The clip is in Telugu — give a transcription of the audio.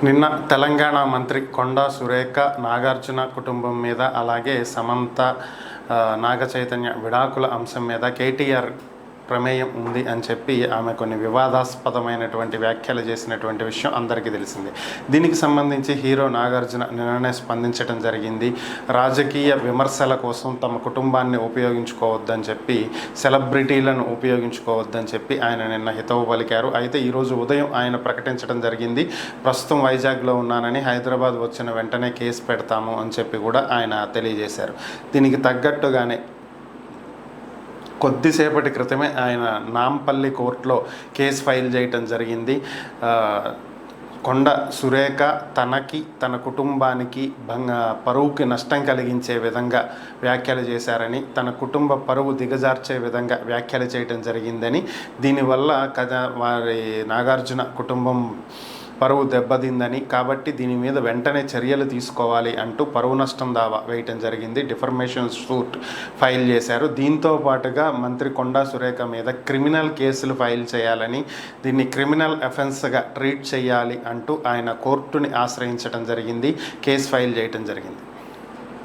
నిన్న తెలంగాణ మంత్రి కొండా సురేఖ నాగార్జున కుటుంబం మీద అలాగే సమంత నాగ చైతన్య విడాకుల అంశం మీద కేటీఆర్ ప్రమేయం ఉంది అని చెప్పి ఆమె కొన్ని వివాదాస్పదమైనటువంటి వ్యాఖ్యలు చేసినటువంటి విషయం అందరికీ తెలిసింది. దీనికి సంబంధించి హీరో నాగార్జున నిన్ననే స్పందించడం జరిగింది. రాజకీయ విమర్శల కోసం తమ కుటుంబాన్ని ఉపయోగించుకోవద్దని చెప్పి, సెలబ్రిటీలను ఉపయోగించుకోవద్దని చెప్పి ఆయన నిన్న హితవు పలికారు. అయితే ఈరోజు ఉదయం ఆయన ప్రకటించడం జరిగింది, ప్రస్తుతం వైజాగ్లో ఉన్నానని, హైదరాబాద్ వచ్చిన వెంటనే కేసు పెడతాము అని చెప్పి కూడా ఆయన తెలియజేశారు. దీనికి తగ్గట్టుగానే కొద్దిసేపటి క్రితమే ఆయన నాంపల్లి కోర్టులో కేసు ఫైల్ చేయటం జరిగింది. కొండ సురేఖ తనకి తన కుటుంబానికి పరువుకి నష్టం కలిగించే విధంగా వ్యాఖ్యలు చేశారని, తన కుటుంబ పరువు దిగజార్చే విధంగా వ్యాఖ్యలు చేయటం జరిగిందని, దీనివల్ల వారి నాగార్జున కుటుంబం పరువు దెబ్బతిందని, కాబట్టి దీని మీద వెంటనే చర్యలు తీసుకోవాలి అంటూ పరువు నష్టం దావా వేయటం జరిగింది. డిఫర్మేషన్ సూట్ ఫైల్ చేశారు. దీంతో పాటుగా మంత్రి కొండా సురేఖ మీద క్రిమినల్ కేసులు ఫైల్ చేయాలని, దీన్ని క్రిమినల్ అఫెన్స్గా ట్రీట్ చేయాలి అంటూ ఆయన కోర్టుని ఆశ్రయించడం జరిగింది, కేసు ఫైల్ చేయటం జరిగింది.